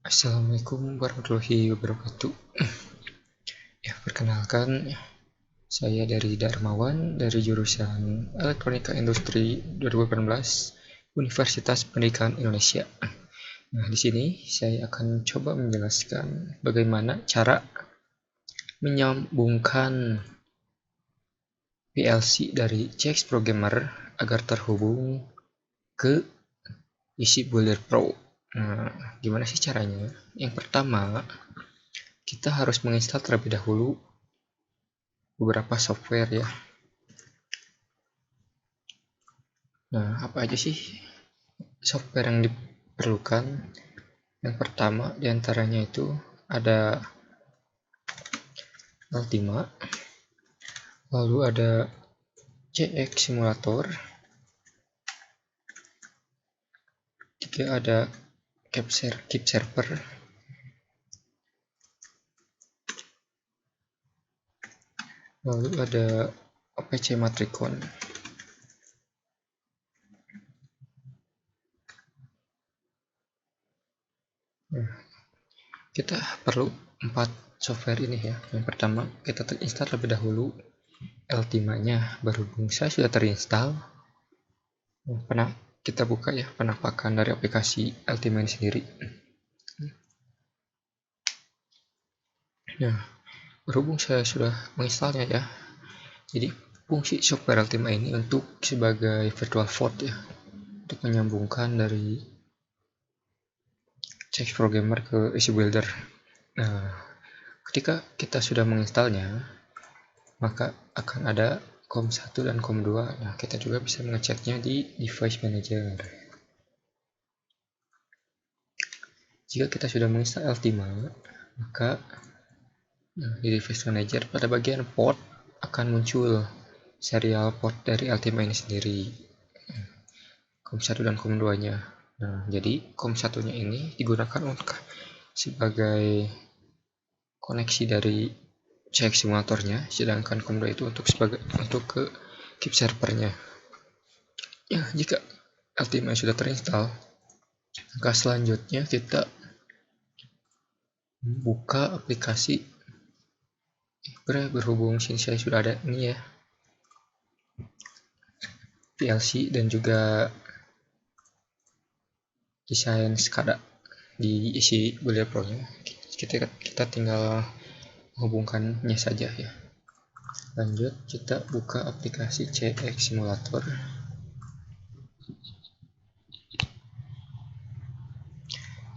Assalamualaikum warahmatullahi wabarakatuh. Ya, perkenalkan, saya dari Darmawan dari jurusan Elektronika Industri 2018 Universitas Pendidikan Indonesia. Nah, di sini saya akan coba menjelaskan bagaimana cara menyambungkan PLC dari CX Programmer agar terhubung ke PC Builder Pro. Nah, gimana sih caranya? Yang pertama, kita harus menginstal terlebih dahulu beberapa software ya. Nah, apa aja sih software yang diperlukan? Yang pertama diantaranya itu ada Ultima, lalu ada CX Simulator, juga ada Keep Server, lalu ada OPC Matricon. Nah, kita perlu 4 software ini ya. Yang pertama kita terinstall terlebih dahulu Ultima-nya. Berhubung saya sudah terinstall, pernah kita buka ya penampakan dari aplikasi Ultima ini sendiri. Nah, berhubung saya sudah menginstalnya ya, jadi fungsi software Ultima ini untuk sebagai virtual port ya, untuk menyambungkan dari CX Programmer ke PC Builder. Nah, ketika kita sudah menginstalnya, maka akan ada COM1 dan COM2. Nah, kita juga bisa mengeceknya di Device Manager. Jika kita sudah menginstal Ultima, maka di Device Manager pada bagian port akan muncul serial port dari Ultima ini sendiri, COM1 dan COM2-nya. Nah, jadi COM1-nya ini digunakan untuk sebagai koneksi dari CX simulatornya, sedangkan COM2 itu untuk ke keep servernya. Ya, jika Ultima sudah terinstall, maka selanjutnya kita buka aplikasi. Berhubung sini saya sudah ada ini ya, PLC dan juga desain SCADA di isi Builder Pro-nya. Kita tinggal menghubungkannya saja ya. Lanjut, kita buka aplikasi CX Simulator.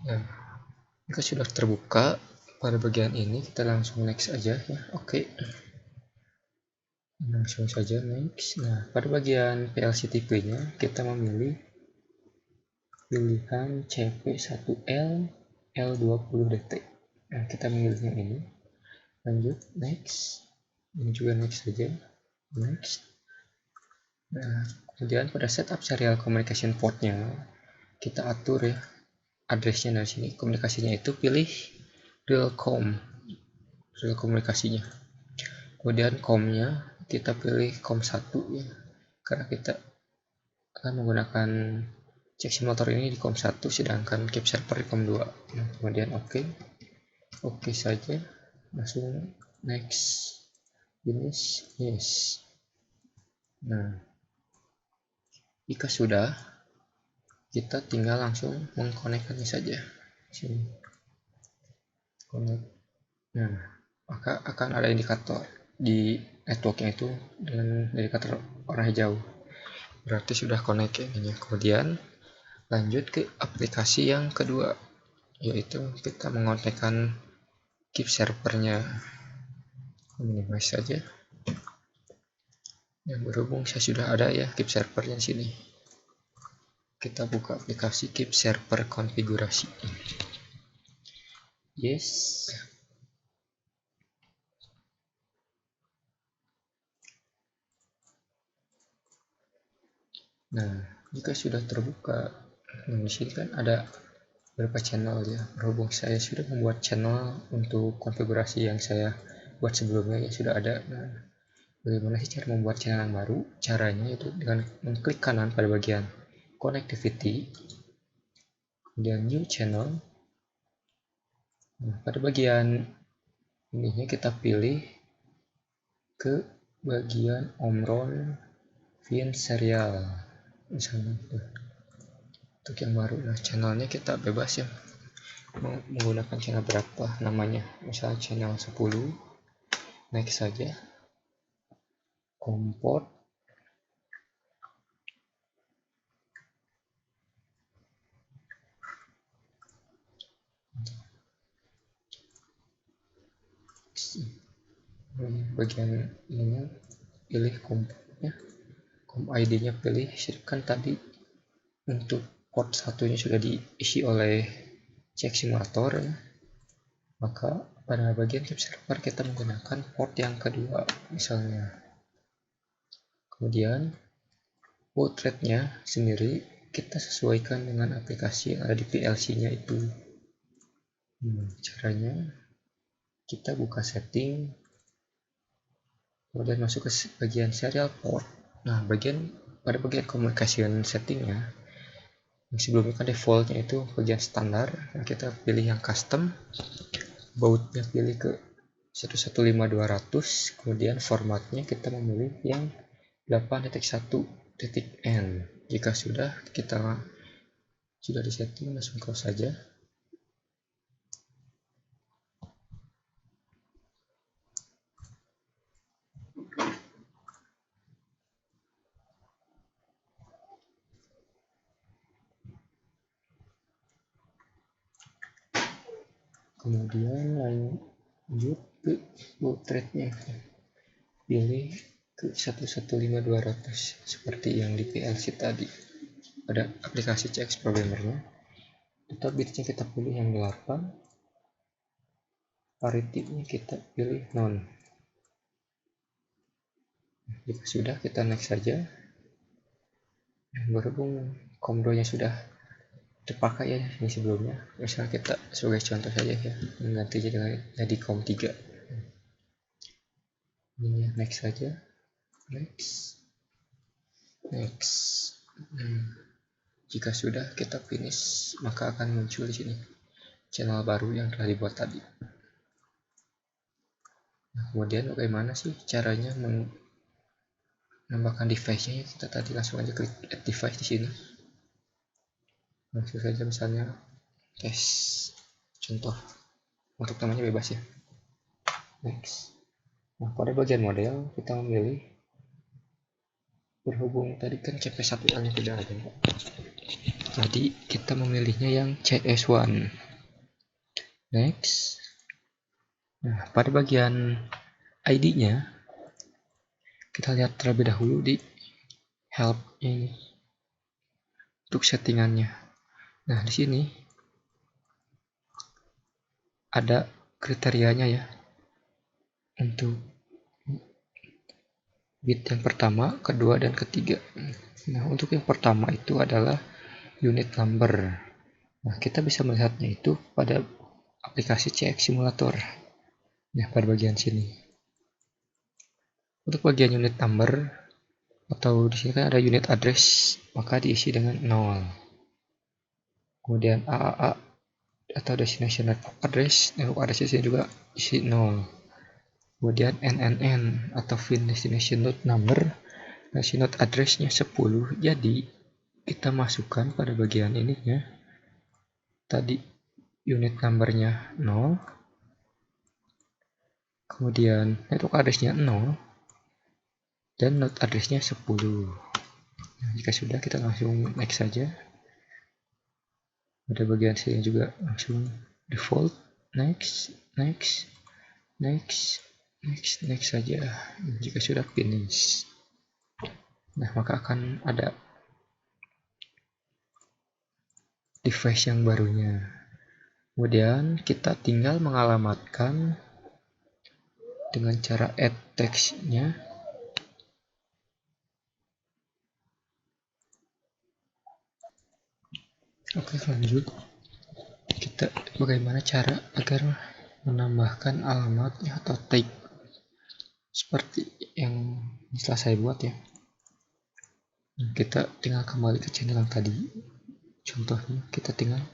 Nah, jika sudah terbuka pada bagian ini, kita langsung next aja ya. Oke. Langsung saja next. Nah, pada bagian PLC tipenya kita memilih pilihan CP1L L20DT. Nah, kita memilihnya ini. Lanjut next. Ini juga next saja. Next. Nah, kemudian pada setup serial communication portnya kita atur ya addressnya dari sini. Komunikasinya itu pilih real komunikasinya. Kemudian comnya kita pilih com1 ya, karena kita akan menggunakan CX Simulator ini di com1, sedangkan keep server di com2. Nah, kemudian oke saja, langsung next, finish, yes. Nah, jika sudah, kita tinggal langsung mengkonekkannya saja sini. Connect. Nah, maka akan ada indikator di networknya itu dengan indikator warna hijau, berarti sudah connect ininya. Kemudian lanjut ke aplikasi yang kedua, yaitu kita mengonekkan keep servernya. Minimize saja. Yang berhubung saya sudah ada ya keep servernya di sini. Kita buka aplikasi keep server konfigurasi. Yes. Nah, jika sudah terbuka, di sini kan ada beberapa channel ya. Berhubung saya sudah membuat channel untuk konfigurasi yang saya buat sebelumnya ya sudah ada. Nah, bagaimana sih cara membuat channel yang baru? Caranya itu dengan mengklik kanan pada bagian connectivity, kemudian new channel, Nah, pada bagian ininya kita pilih ke bagian Omron Vin Serial misalnya tuh. Untuk yang baru, nah channelnya kita bebas ya, mau menggunakan channel berapa namanya, misalnya channel 10. Next saja, komport. Bagian ininya pilih komportnya, kom ID nya pilih, kan tadi untuk port satunya sudah diisi oleh CX simulator ya. Maka pada bagian keep server kita menggunakan port yang kedua misalnya. Kemudian baud rate-nya sendiri kita sesuaikan dengan aplikasi yang ada di PLC-nya itu. Caranya kita buka setting, kemudian masuk ke bagian serial port. Nah, pada bagian communication settingnya, yang sebelumnya kan defaultnya itu bagian standar. Nah, kita pilih yang custom, baudnya pilih ke 115200, kemudian formatnya kita memilih yang 8.1.n. Jika sudah disetting, langsung close saja. Kemudian lanjut ke baud rate-nya, pilih ke 115200 seperti yang di PLC tadi. Pada aplikasi CX programmernya, tetap bitnya kita pilih yang 8, parity-nya kita pilih non. Jika sudah, kita next saja. Berhubung kombonya sudah terpakai ya ini sebelumnya, misalnya kita sebagai contoh saja ya, menggantinya dengan jadi COM 3. Ini next saja, next. Jika sudah kita finish, maka akan muncul di sini channel baru yang telah dibuat tadi. Nah, kemudian bagaimana sih caranya menambahkan device-nya? Kita tadi langsung aja klik add device di sini. Langsung saja misalnya tes contoh, untuk namanya bebas ya. Next. Nah, pada bagian model kita memilih, berhubung tadi kan CP1L nya tidak ada, jadi kita memilihnya yang CS1. Next. Nah, pada bagian ID-nya kita lihat terlebih dahulu di help ini untuk settingannya. Nah, di sini ada kriterianya ya untuk bit yang pertama, kedua, dan ketiga. Nah, untuk yang pertama itu adalah unit number. Nah, kita bisa melihatnya itu pada aplikasi CX simulator. Nah, pada bagian sini. Untuk bagian unit number, atau di sini kan ada unit address, maka diisi dengan 0. Kemudian AAA atau destination network address, network address di sini juga isi 0. Kemudian NNN atau Fin Destination Node Number, si node address-nya 10. Jadi kita masukkan pada bagian ini ya. Tadi unit number-nya 0. Kemudian network address-nya 0 dan node address-nya 10. Nah, jika sudah, kita langsung next saja. Pada bagian sini juga langsung default, next, next, next, next saja. Jika sudah finish, nah maka akan ada device yang barunya. Kemudian kita tinggal mengalamatkan dengan cara add text-nya. Oke, lanjut. Kita bagaimana cara agar menambahkan alamatnya atau tag seperti yang setelah saya buat ya. Kita tinggal kembali ke channel yang tadi. Contohnya kita tinggal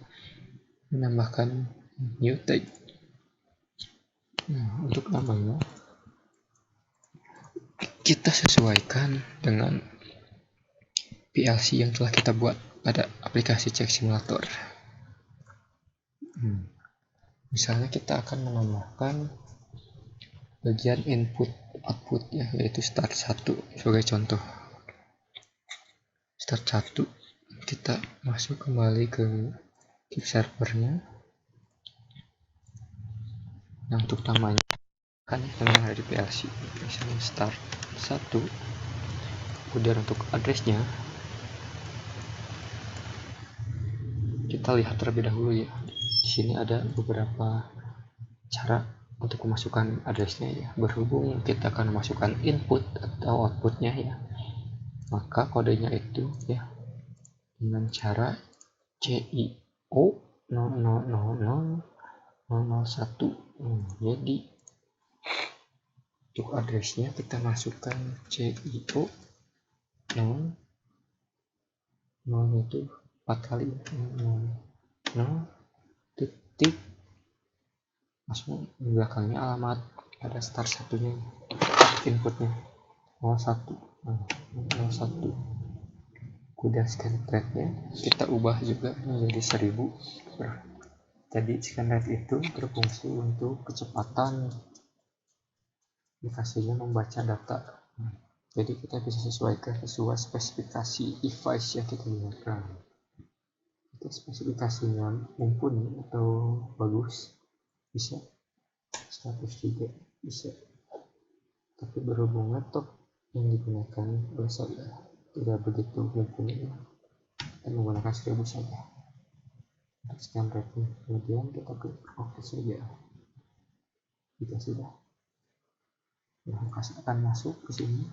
menambahkan new tag. Nah, untuk namanya kita sesuaikan dengan PLC yang telah kita buat pada aplikasi cek simulator. Misalnya kita akan menambahkan bagian input output ya, yaitu start 1 sebagai contoh. Start 1 kita masuk kembali ke keep servernya. Nah, untuk namanya kan yang ada di PLC, misalnya start 1. Kemudian untuk addressnya kita lihat terlebih dahulu ya. Di sini ada beberapa cara untuk memasukkan addressnya ya. Berhubung kita akan memasukkan input atau outputnya ya, maka kodenya itu ya dengan cara CIO 0000001. Jadi untuk addressnya kita masukkan CIO 0 itu 4 kali 0 titik, langsung di belakangnya alamat, ada start satunya inputnya 01. Kemudian scan rate-nya kita ubah juga menjadi 1000. Jadi scan rate itu berfungsi untuk kecepatan aplikasinya membaca data. Jadi kita bisa sesuaikan sesuai spesifikasi device yang kita gunakan. Itu spesifikasinya mumpuni atau bagus, bisa 100 juga bisa. Tapi berhubung laptop yang digunakan saya tidak begitu mumpuni, kita menggunakan 1000 saja untuk scan rate-nya. Kemudian kita klik OK saja. Jika sudah, akan masuk ke sini.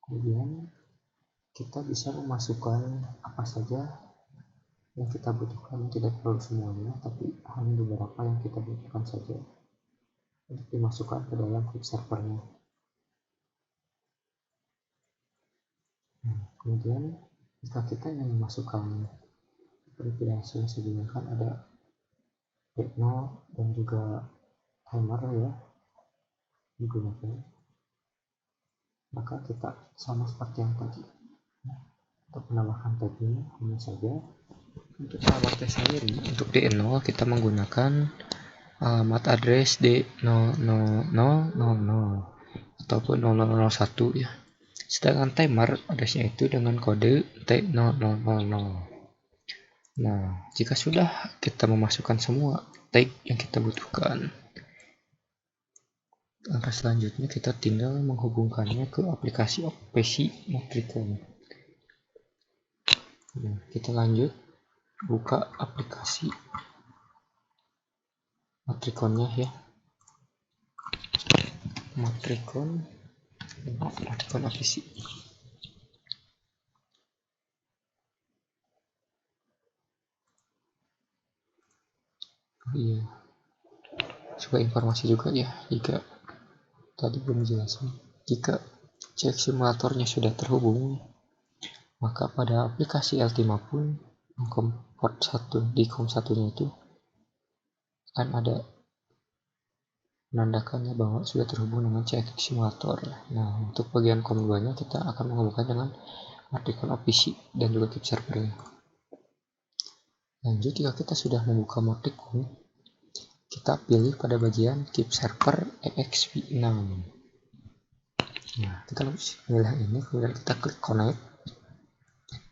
Kemudian kita bisa memasukkan apa saja yang kita butuhkan, tidak perlu semuanya, tapi hanya beberapa yang kita butuhkan saja untuk dimasukkan ke dalam web servernya. Kemudian jika kita ingin memasukkan preferensi yang sebelumnya, kan ada techno dan juga timer ya digunakan, maka kita sama seperti yang tadi. Untuk menambahkan tagnya hanya saja untuk alamatnya sendiri, untuk D0 kita menggunakan alamat address D00000 ataupun 0001 ya. Sedangkan timer addressnya itu dengan kode T0000. Nah, jika sudah kita memasukkan semua tag yang kita butuhkan, langkah selanjutnya kita tinggal menghubungkannya ke aplikasi OPC Matricon. Nah, kita lanjut buka aplikasi Matriconnya ya. Matricon OPC. Iya, sebagai informasi juga ya, jika tadi belum jelasin, jika cek simulatornya sudah terhubung, maka pada aplikasi Ultima pun port 1 di COM 1 nya itu kan ada menandakannya bahwa sudah terhubung dengan cek simulator. Nah, untuk bagian COM 2 nya kita akan menghubungkan dengan Matricon OPC dan juga keep servernya. Lanjut, jika kita sudah membuka Matricon, kita pilih pada bagian keep server EXP6. Nah, kita harus pilih ini, kemudian kita klik connect,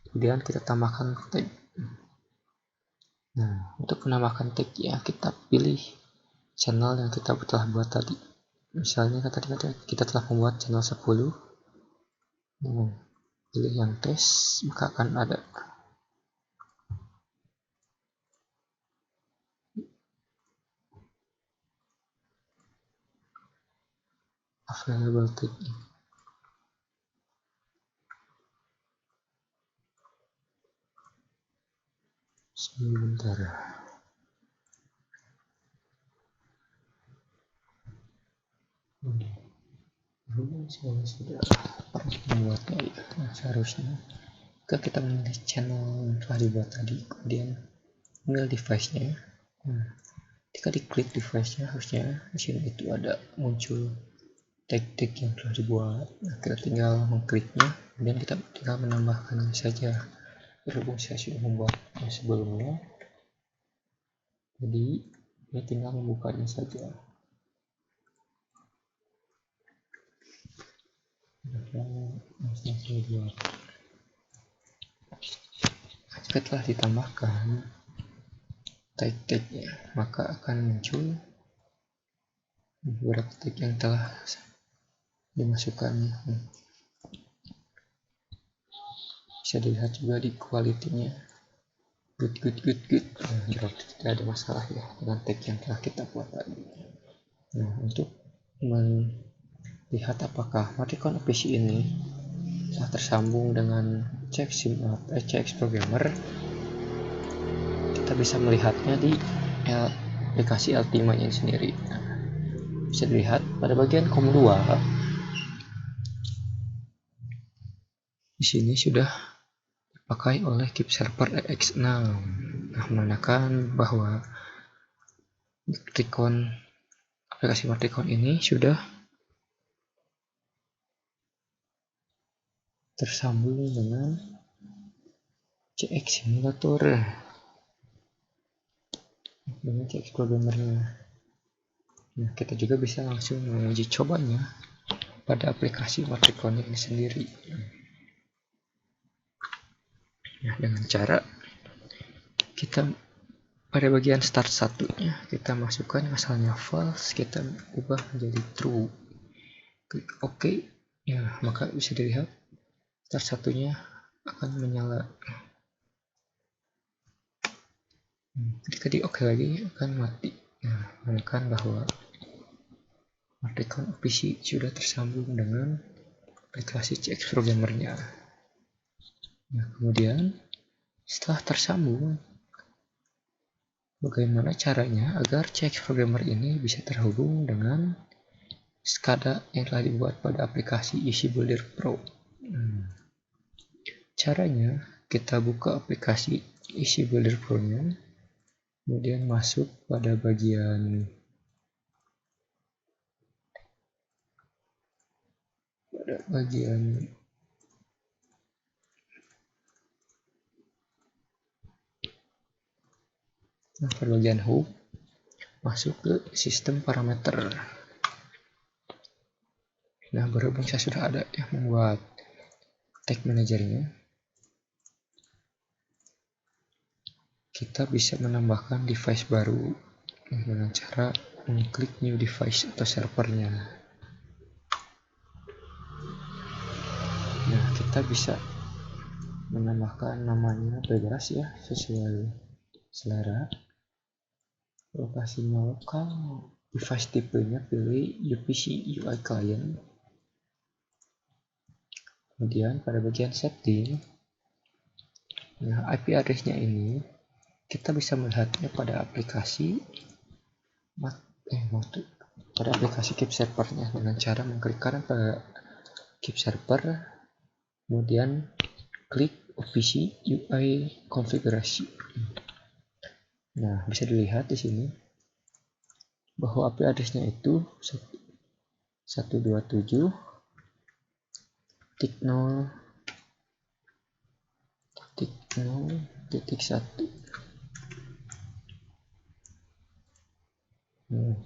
kemudian kita tambahkan tag. Nah, untuk menambahkan tag ya, kita pilih channel yang kita telah buat tadi. Misalnya kita telah membuat channel 10. Pilih yang tes, maka akan ada available tag. Sebentar. Saya sudah pernah membuat tadi. Nah, seharusnya kita memilih channel yang telah dibuat tadi, kemudian ambil device-nya. Ketika diklik device-nya, harusnya di sini itu ada muncul tag-tag yang telah dibuat. Kita tinggal mengkliknya, kemudian kita tinggal menambahkannya saja. Berhubung saya sudah membuat sebelumnya, jadi kita tinggal membukanya saja. Setelah ditambahkan tag-tagnya, maka akan muncul beberapa tag yang telah dimasukkannya. Bisa dilihat juga di quality-nya, good. Berarti tidak ada masalah ya dengan tag yang telah kita buat tadi. Nah, untuk melihat apakah Matricon OPC ini telah tersambung dengan CX Programmer, kita bisa melihatnya di aplikasi Ultima ini sendiri. Bisa dilihat pada bagian COM2 di sini sudah dipakai oleh Keep Server EX6. Nah, menandakan bahwa aplikasi Matricon ini sudah tersambung dengan CX Simulator, dengan CX Programmer-nya. Nah, kita juga bisa langsung menguji cobanya pada aplikasi Matricon ini sendiri. Nah, dengan cara kita pada bagian start satunya kita masukkan asalnya false, kita ubah menjadi true, klik OK. Ya, maka bisa dilihat start satunya akan menyala. Ketika di OK lagi akan mati. Nah, menandakan bahwa Matricon OPC sudah tersambung dengan aplikasi CX Programmer-nya. Nah, kemudian setelah tersambung, bagaimana caranya agar CX Programmer ini bisa terhubung dengan SCADA yang telah dibuat pada aplikasi EC Builder Pro? Caranya, kita buka aplikasi EC Builder Pro-nya, kemudian masuk pada bagian hub, masuk ke sistem parameter. Nah, berhubung saya sudah ada yang membuat tag manajernya, kita bisa menambahkan device baru dengan cara mengklik new device atau servernya. Nah, kita bisa menambahkan namanya bebas ya, sesuai selera. Lokasinya lokal, device tipenya pilih UPC UI Client. Kemudian pada bagian setting, nah IP address-nya ini kita bisa melihatnya pada aplikasi Keep Server-nya dengan cara mengklik kanan pada Keep Server, kemudian klik OPC UI konfigurasi. Nah, bisa dilihat di sini bahwa IP address-nya itu 127.0.0.1.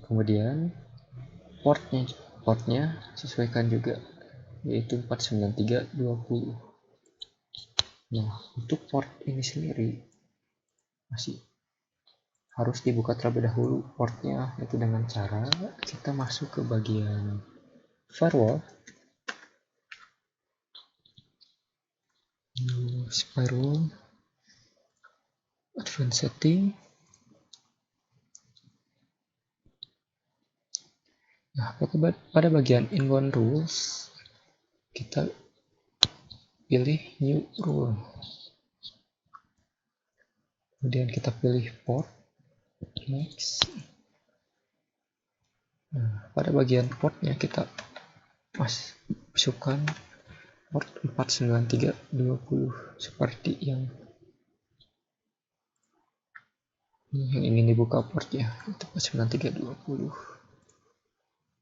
Kemudian portnya sesuaikan juga, yaitu 493.20. Nah, untuk port ini sendiri masih harus dibuka terlebih dahulu portnya, yaitu dengan cara kita masuk ke bagian firewall, advanced setting. Nah, pada bagian inbound rules kita pilih new rule, kemudian kita pilih port, next. Nah, pada bagian portnya kita masukkan port 493.20 seperti yang Ini yang ingin dibuka portnya itu 9320.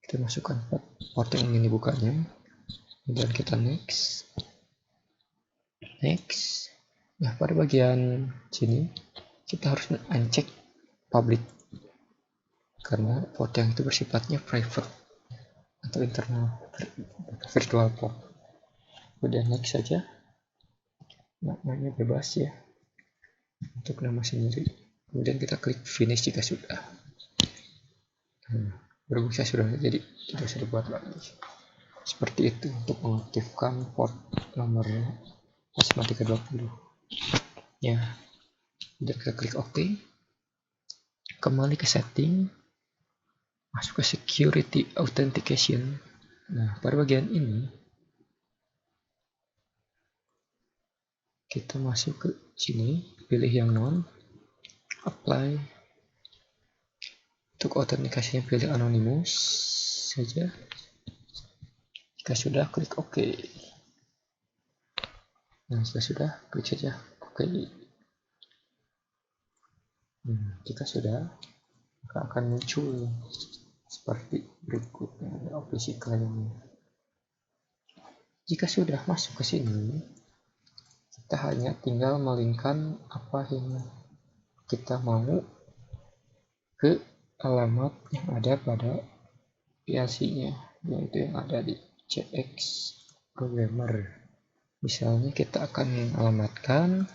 Kita masukkan port yang ingin dibukanya, kemudian kita next. Nah, pada bagian sini kita harus uncheck public karena port yang itu bersifatnya private atau internal virtual port. Kemudian next saja, namanya bebas ya untuk nama sendiri. Kemudian kita klik finish jika sudah. Berhubung saya sudah, jadi tidak usah dibuat lagi. Seperti itu untuk mengaktifkan port nomor 5320 ya. Kemudian kita klik OK, kembali ke setting, masuk ke security authentication. Nah, pada bagian ini kita masuk ke sini, pilih yang non, apply. Untuk autentikasinya pilih anonymous saja. Jika sudah, klik OK. Nah, jika sudah, klik saja OK. Jika sudah, maka akan muncul seperti berikutnya, ada opsi klaim. Jika sudah masuk ke sini, kita hanya tinggal melingkan apa yang kita mau ke alamat yang ada pada PLC-nya, yaitu yang ada di CX Programmer. Misalnya kita akan mengalamatkan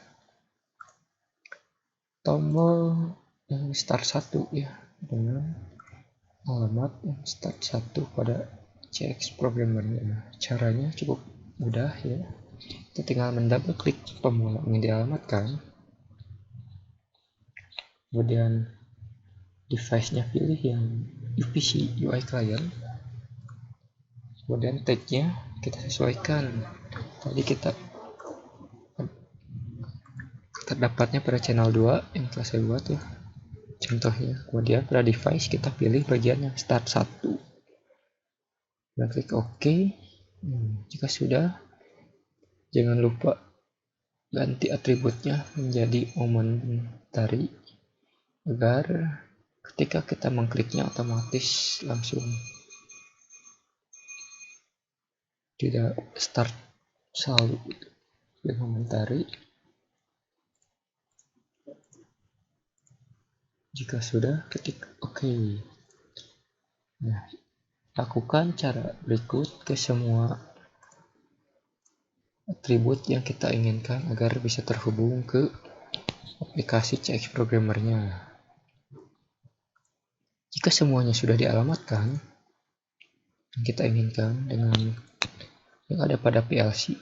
tombol yang start 1 ya, dengan alamat yang start 1 pada CX Programmer-nya. Caranya cukup mudah ya. Kita tinggal mendouble klik tombol yang dialamatkan, kemudian device-nya pilih yang UPC UI Client, kemudian tag-nya kita sesuaikan. Tadi kita terdapatnya pada channel 2 yang telah saya buat ya, contohnya. Kemudian pada device kita pilih bagian yang start 1 dan klik OK. Jika sudah, jangan lupa ganti atributnya menjadi momentary agar ketika kita mengkliknya otomatis langsung tidak start selalu dengan momentary. Jika sudah, ketik OK. Nah, lakukan cara berikut ke semua atribut yang kita inginkan agar bisa terhubung ke aplikasi CX Programmer-nya. Jika semuanya sudah dialamatkan yang kita inginkan dengan yang ada pada PLC,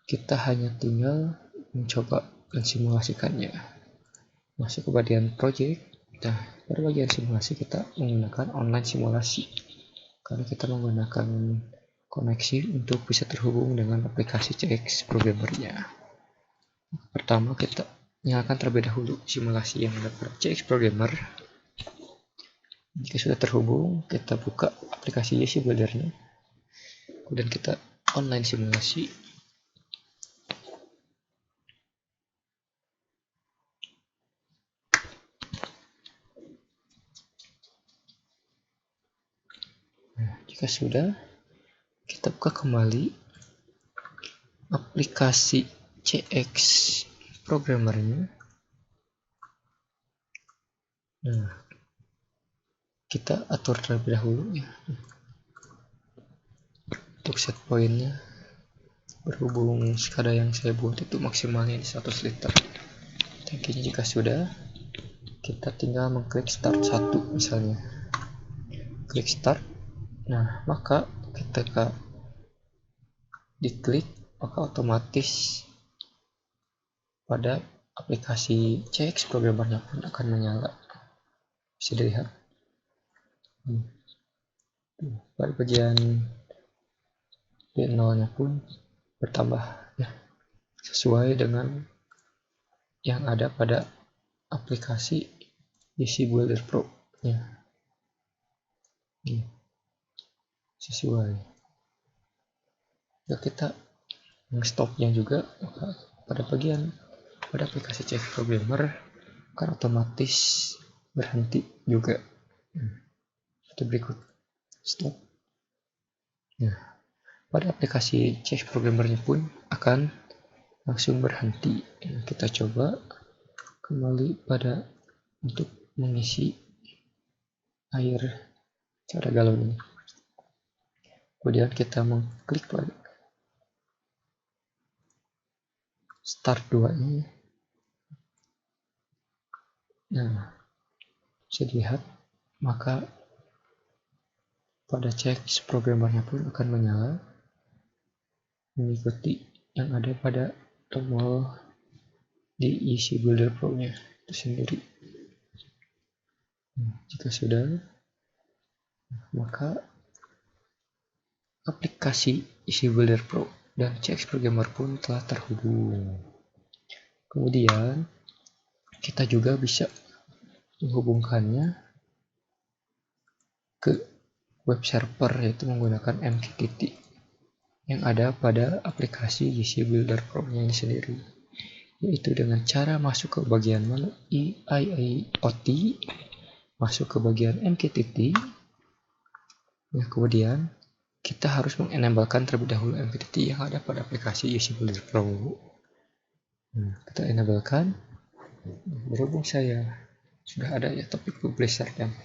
kita hanya tinggal mencoba mensimulasikannya. Masuk ke bagian project. Nah, pada bagian simulasi kita menggunakan online simulasi karena kita menggunakan koneksi untuk bisa terhubung dengan aplikasi CX Programmer-nya. Pertama, kita nyalakan terlebih dahulu simulasi yang ada pada CX Programmer. Jika sudah terhubung, kita buka aplikasi YC Builder-nya, kemudian kita online simulasi. Nah, jika sudah, kita buka kembali aplikasi CX Programmer-nya. Nah, kita atur terlebih dahulu ya untuk set pointnya. Berhubung sekadar yang saya buat itu maksimalnya di 100 liter tangkinya. Jika sudah, kita tinggal mengklik start 1 misalnya, klik start. Nah, maka ketika diklik, maka otomatis pada aplikasi CX Programmer-nya pun akan menyala. Bisa dilihat pada bagian P0-nya pun bertambah ya, sesuai dengan yang ada pada aplikasi YC Builder Pro ya. Sesuai. Ya, kita stopnya juga pada aplikasi CX Programmer akan otomatis berhenti juga. Seperti berikut, stop. Nah, pada aplikasi Change Programmer-nya pun akan langsung berhenti. Kita coba kembali pada untuk mengisi air cara galon ini. Kemudian kita mengklik pada start 2 ini. Nah, bisa dilihat maka pada Change Programmer-nya pun akan menyala mengikuti yang ada pada tombol di Easy Builder Pro-nya itu sendiri. Jika sudah, maka aplikasi Easy Builder Pro dan Change Programmer pun telah terhubung. Kemudian kita juga bisa menghubungkannya ke web server, yaitu menggunakan MQTT yang ada pada aplikasi Easy Builder Pro-nya ini sendiri, yaitu dengan cara masuk ke bagian menu IIoT, masuk ke bagian MQTT. Nah, kemudian kita harus mengenablekan terlebih dahulu MQTT yang ada pada aplikasi Easy Builder Pro. Nah, kita enablekan. Berhubung saya sudah ada ya topik publisher dan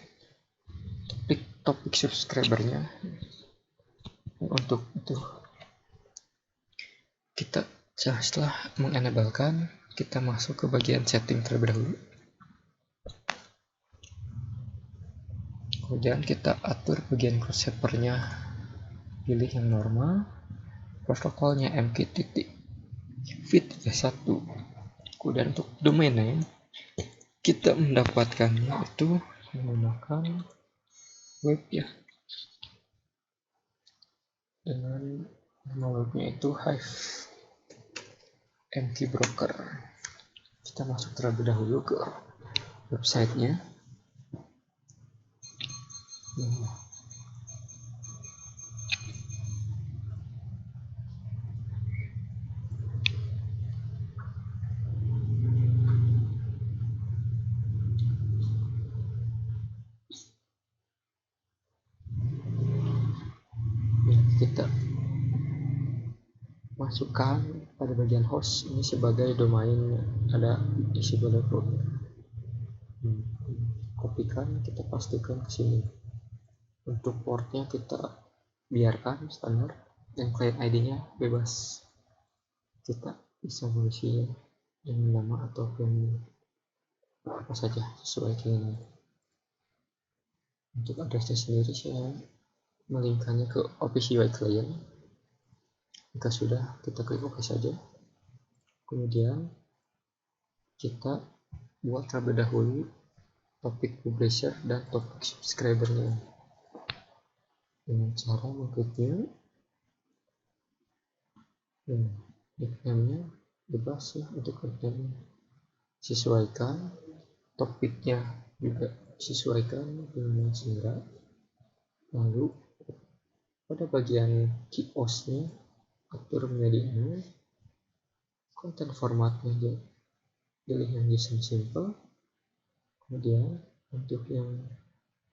topik subscribernya, untuk itu kita setelah mengenablekan, kita masuk ke bagian setting terlebih dahulu. Kemudian kita atur bagian crossover-nya, pilih yang normal, protokolnya MQTT fit-1. Kemudian untuk domain name kita mendapatkannya itu menggunakan web ya, dengan nama webnya itu Hive MQ Broker. Kita masuk terlebih dahulu ke websitenya. Kita masukkan pada bagian host ini sebagai domain ada Easy Builder Pro. Kopikan, kita pastikan ke sini. Untuk portnya kita biarkan standar dan client ID-nya bebas. Kita bisa mengisinya dengan nama ataupun apa saja sesuai keinginan. Untuk addressnya sendiri saya melinkkannya ke Office UI Client. Jika sudah, kita klik OK saja. Kemudian kita buat terlebih dahulu topik publisher dan topik subscribernya dengan cara mengkliknya. Nickname-nya bebas ya, untuk nickname sesuaikan, topiknya juga sesuaikan dengan selera. Lalu pada bagian kiosnya atur medianya, konten formatnya aja pilih yang JSON simple. Kemudian untuk yang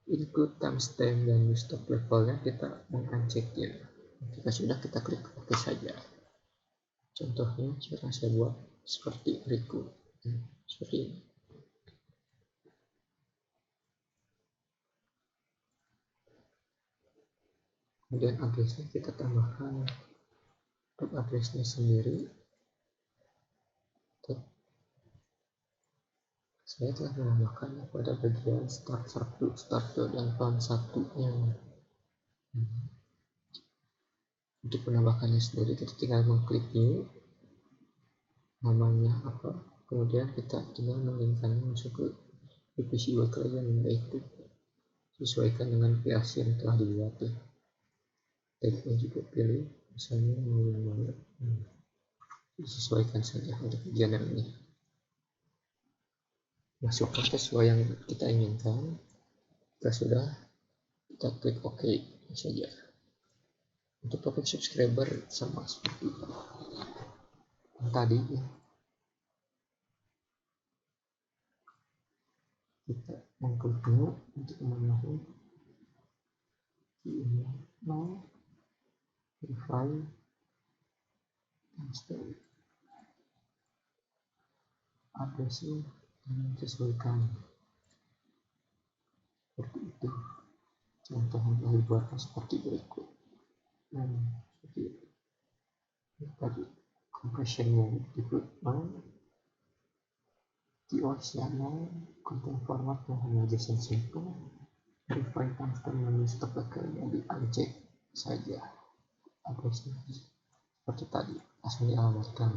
include timestamp dan use stop levelnya kita mengunchecknya. Jika sudah, kita klik OK saja. Contohnya cara saya buat seperti berikut, seperti ini. Kemudian addressnya kita tambahkan web addressnya sendiri. Saya telah menambahkan pada bagian start 1, start 2, dan font 1 yang untuk menambahkannya sendiri kita tinggal mengklik new, namanya apa, kemudian kita tinggal melinkkannya masuk ke Office UI Client, yaitu sesuaikan dengan versi yang telah dibuat ya. Tagnya juga pilih, misalnya mau yang mana, disesuaikan saja untuk bagian yang ini. Masukkan sesuai yang kita inginkan. Jika sudah, kita klik OK saja. Untuk topik subscriber sama seperti yang tadi ya. kita mengkliknya untuk memenuhi email verify dan addressnya yang disesuaikan seperti itu. Contohnya dibuatkan seperti berikut. Seperti itu. Tadi compressionnya default TOS-nya content formatnya hanya JSON simple, verify timestamp menu stop yang di uncheck saja, addressnya seperti tadi langsung dialamatkan.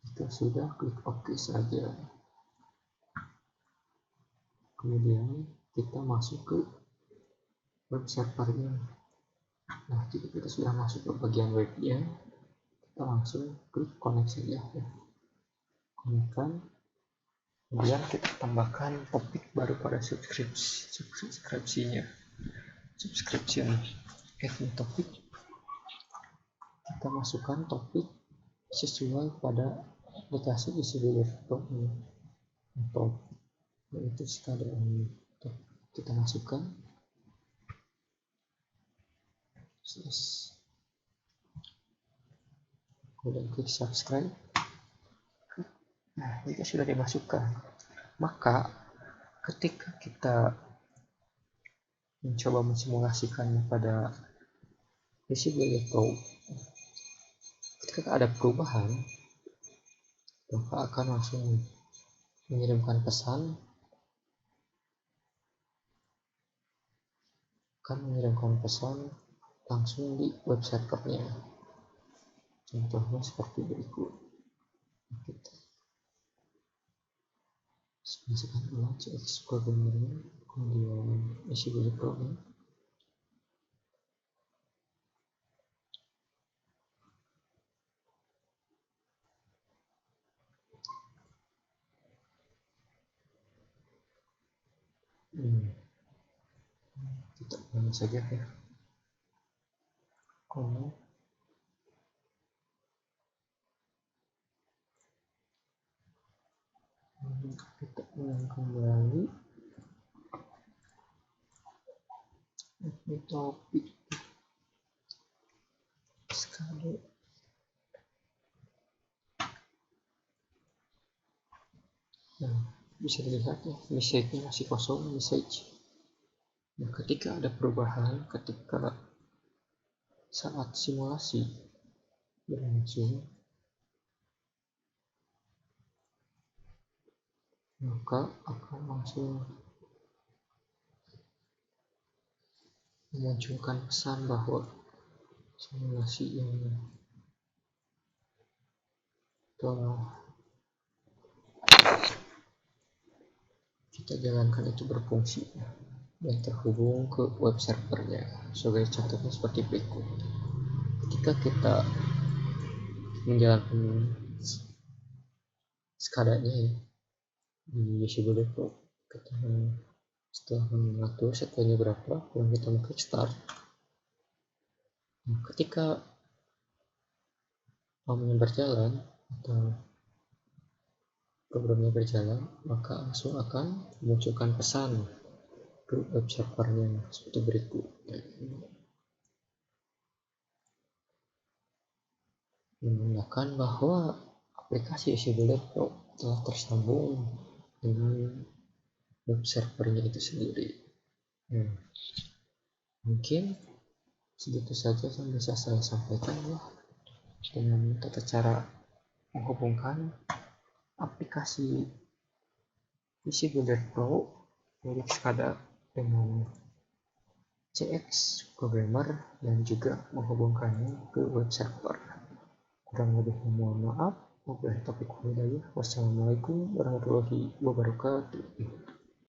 Jika sudah, klik OK saja. Kemudian kita masuk ke web servernya. Nah, jika kita sudah masuk ke bagian webnya, kita langsung klik connect saja. Konekkan. Kemudian kita tambahkan topik baru pada subscription. Add topik. Kita masukkan topik sesuai pada aplikasi isi laptop ini. Yaitu sekadar ini. Kita masukkan. Kemudian klik subscribe. Nah, jika sudah dimasukkan, maka ketika kita mencoba mensimulasikannya pada Visible Pro, ketika ada perubahan, maka akan langsung mengirimkan pesan, langsung di web servernya. Contohnya seperti berikut. Kita masukkan ulang CX programmernya, kemudian isi body program. Kita ulangi saja ya. Kita ulang kembali. Ini topik sekali. Nah, bisa dilihat ya, message-nya masih kosong, message. Nah, ketika ada perubahan, ketika saat simulasi berlangsung, maka akan langsung memunculkan pesan bahwa simulasi yang telah kita jalankan itu berfungsi dan terhubung ke web servernya. Sebagai contohnya seperti berikut. Ketika kita menjalankan skadanya ya, di Visible Pro, kita setelah mengatur setelahnya berapa, kemudian kita klik start. Nah, ketika programnya berjalan atau programnya berjalan, maka langsung akan memunculkan pesan ke web servernya seperti berikut. Menandakan bahwa aplikasi Visible Pro telah tersambung dengan web servernya itu sendiri. Mungkin segitu saja yang bisa saya sampaikan ya, dengan tata cara menghubungkan aplikasi Visible Pro milik SCADA dengan CX Programmer dan juga menghubungkannya ke web server. Kurang lebih mohon maaf. Wabillahi taufiq wal hidayah. Wassalamualaikum warahmatullahi wabarakatuh.